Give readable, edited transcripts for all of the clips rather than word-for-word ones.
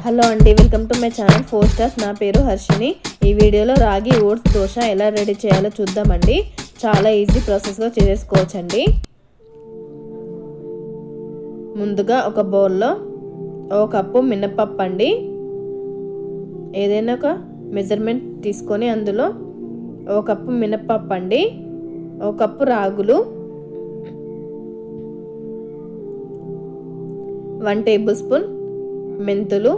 Hello అండి, welcome to my channel 4 stars. నా పేరు హర్షిని. ఈ వీడియోలో రాగి ఓట్స్ దోశ ఎలా రెడీ చేయాలో చూద్దామండి. చాలా ఈజీ ప్రాసెస్గా చేసుకోవచ్చండి. ముందుగా ఒక బౌల్లో ఒక కప్పు మినపప్పు అండి, ఏదైనా ఒక మెజర్మెంట్ తీసుకొని అందులో ఒక కప్పు మినపప్పు అండి, ఒక కప్పు రాగులు, 1 టేబుల్ స్పూన్ మెంతులు,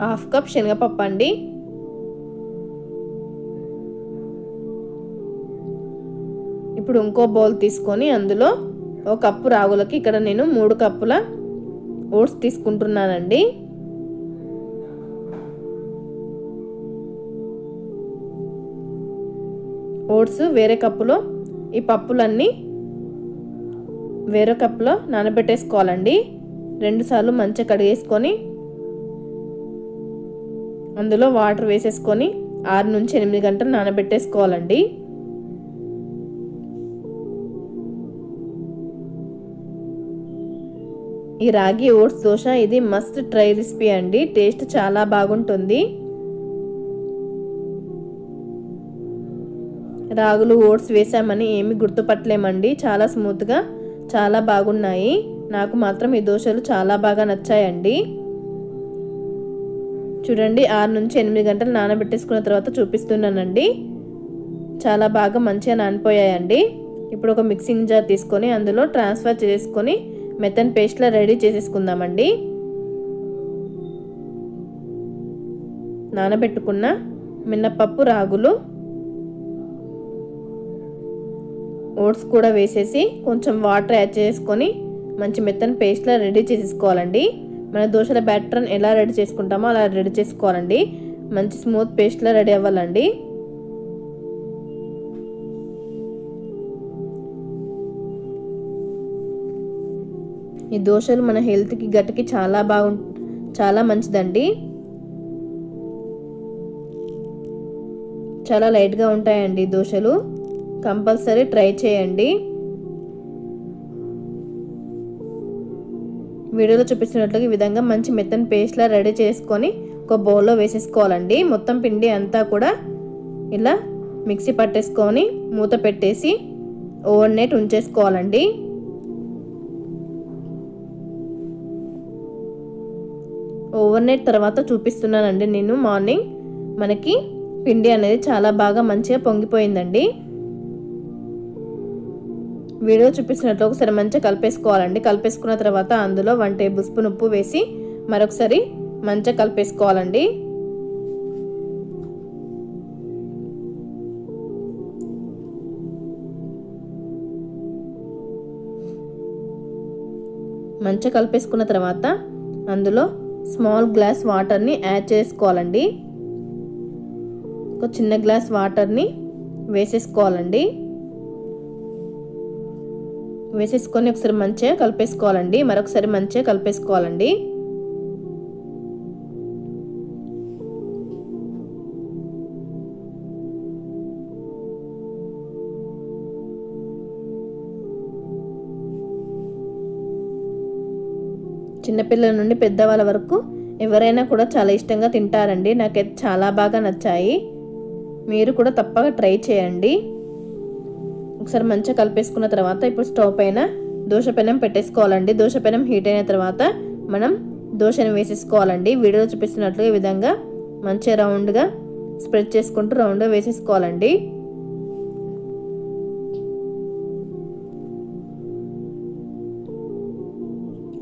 1/2 కప్ శనగపప్పు అండి, ఇప్పుడు ఇంకో బౌల్ తీసుకొని అందులో ఒక కప్పు రాగులకి ఇక్కడ నేను 3 కప్పుల ఓట్స్ తీసుకుంటున్నానండి. ఓట్స్ వేరే కప్పులో, ఈ పప్పులన్నీ వేరే కప్పులో నానబెట్టేసుకోవాలండి. 2 సార్లు మంచిగా కడిగేసుకొని అందులో వాటర్ వేసేసుకొని 6 నుంచి 8 గంటలు నానబెట్టేసుకోవాలండి. ఈ రాగి ఓట్స్ దోశ ఇది మస్ట్ ట్రై రెసిపీ అండి. టేస్ట్ చాలా బాగుంటుంది. రాగులు ఓట్స్ వేసామని ఏమి గుర్తుపట్టలేమండి. చాలా స్మూత్గా చాలా బాగున్నాయి. నాకు మాత్రం ఈ దోశలు చాలా బాగా నచ్చాయండి. చూడండి, 6 నుంచి 8 గంటలు నానబెట్టేసుకున్న తర్వాత చూపిస్తున్నానండి. చాలా బాగా మంచిగా నానిపోయాయండి. ఇప్పుడు ఒక మిక్సింగ్ జార్ తీసుకొని అందులో ట్రాన్స్ఫర్ చేసుకొని మెత్తన్ పేస్ట్లా రెడీ చేసేసుకుందామండి. నానబెట్టుకున్న మినపప్పు, రాగులు, ఓట్స్ కూడా వేసేసి కొంచెం వాటర్ యాడ్ చేసుకొని మంచి మెత్తన్ పేస్ట్లా రెడీ చేసేసుకోవాలండి. మన దోశల బ్యాటర్ ఎలా రెడీ చేసుకుంటామో అలా రెడీ చేసుకోవాలండి. మంచి స్మూత్ పేస్ట్లా రెడీ అవ్వాలండి. ఈ దోశలు మన హెల్త్కి గట్కి చాలా మంచిదండి. చాలా లైట్గా ఉంటాయండి దోశలు. కంపల్సరీ ట్రై చేయండి. వీడియోలో చూపిస్తున్నట్లుగా ఈ విధంగా మంచి మెత్తని పేస్ట్లా రెడీ చేసుకొని ఒక బౌల్లో వేసేసుకోవాలండి. మొత్తం పిండి అంతా కూడా ఇలా మిక్సీ పట్టేసుకొని మూత పెట్టేసి ఓవర్ నైట్ ఉంచేసుకోవాలండి. ఓవర్ నైట్ తర్వాత చూపిస్తున్నానండి నేను. మార్నింగ్ మనకి పిండి అనేది చాలా బాగా మంచిగా పొంగిపోయిందండి. వీడియో చూపిస్తున్నట్లు ఒకసారి మంచిగా కలిపేసుకోవాలండి. కలిపేసుకున్న తర్వాత అందులో 1 టేబుల్ స్పూన్ ఉప్పు వేసి మరొకసారి మంచిగా కలిపేసుకోవాలండి. మంచిగా కలిపేసుకున్న తర్వాత అందులో స్మాల్ గ్లాస్ వాటర్ని యాడ్ చేసుకోవాలండి. ఒక చిన్న గ్లాస్ వాటర్ని వేసేసుకోవాలండి. వేసేసుకొని ఒకసారి మంచిగా కలిపేసుకోవాలండి. మరొకసారి మంచిగా కలిపేసుకోవాలండి. చిన్నపిల్లల నుండి పెద్దవాళ్ళ వరకు ఎవరైనా కూడా చాలా ఇష్టంగా తింటారండి. నాకైతే చాలా బాగా నచ్చాయి. మీరు కూడా తప్పక ట్రై చేయండి. ఒకసారి మంచిగా కలిపేసుకున్న తర్వాత ఇప్పుడు స్టవ్ పైన దోశ పెనం పెట్టేసుకోవాలండి. దోశ పెనం హీట్ అయిన తర్వాత మనం దోశను వేసేసుకోవాలండి. వీడియోలో చూపిస్తున్నట్లుగా ఈ విధంగా మంచిగా రౌండ్గా స్ప్రెడ్ చేసుకుంటూ రౌండ్గా వేసేసుకోవాలండి.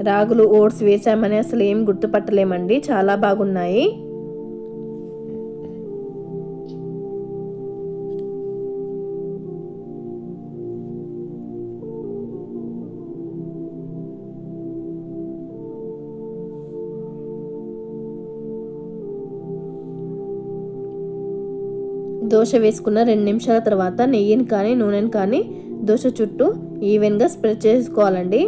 రాగులు ఓట్స్ వేసామని అసలు ఏం గుర్తుపట్టలేమండి. చాలా బాగున్నాయి. దోశ వేసుకున్న 2 నిమిషాల తర్వాత నెయ్యిని కానీ నూనెని కానీ దోశ చుట్టూ ఈవెన్గా స్ప్రెడ్ చేసుకోవాలండి.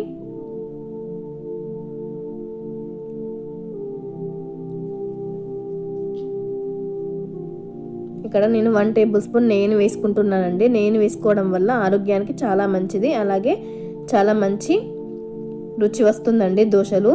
ఇక్కడ నేను 1 టేబుల్ స్పూన్ నెయ్యిని వేసుకుంటున్నానండి. నెయ్యిని వేసుకోవడం వల్ల ఆరోగ్యానికి చాలా మంచిది, అలాగే చాలా మంచి రుచి వస్తుందండి దోశలు.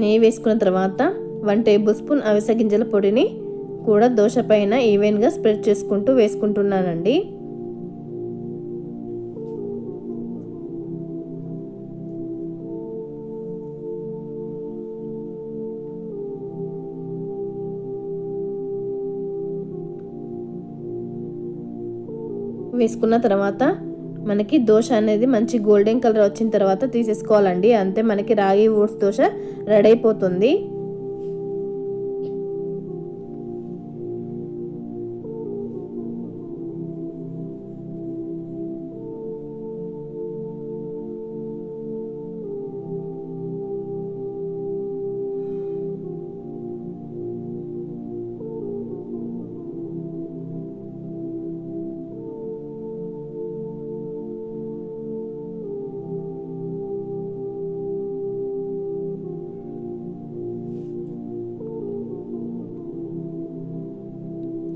నెయ్యి వేసుకున్న తర్వాత 1 టేబుల్ స్పూన్ అవిసె గింజల పొడిని కూడా దోశ పైన ఈవెన్గా స్ప్రెడ్ చేసుకుంటూ వేసుకుంటున్నానండి. వేసుకున్న తర్వాత మనకి దోశ అనేది మంచి గోల్డెన్ కలర్ వచ్చిన తర్వాత తీసేసుకోవాలండి. అంతే మనకి రాగి ఓట్స్ దోశ రెడీ అయిపోతుంది.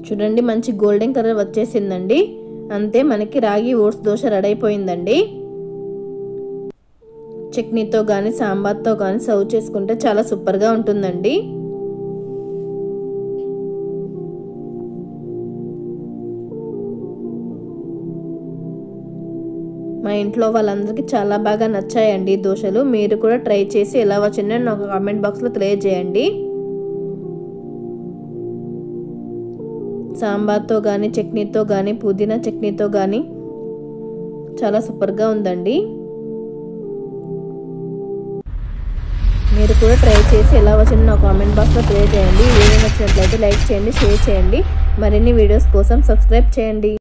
చూడండి మంచి గోల్డెన్ కలర్ వచ్చేసిందండి. అంతే మనకి రాగి ఓట్స్ దోశ రెడీ అయిపోయిందండి. చట్నీతో కానీ సాంబార్తో కానీ సర్వ్ చేసుకుంటే చాలా సూపర్గా ఉంటుందండి. మా ఇంట్లో వాళ్ళందరికీ చాలా బాగా నచ్చాయండి దోశలు. మీరు కూడా ట్రై చేసి ఎలా వచ్చిందో నాకు కామెంట్ బాక్స్లో తెలియజేయండి. సాంబార్తో కానీ చట్నీతో కానీ పుదీనా చట్నీతో కానీ చాలా సూపర్గా ఉందండి. మీరు కూడా ట్రై చేసి ఎలా వచ్చిందో నా కామెంట్ బాక్స్లో తెలియజేయండి. వీడియో నచ్చినట్లయితే లైక్ చేయండి, షేర్ చేయండి. మరిన్ని వీడియోస్ కోసం సబ్స్క్రైబ్ చేయండి.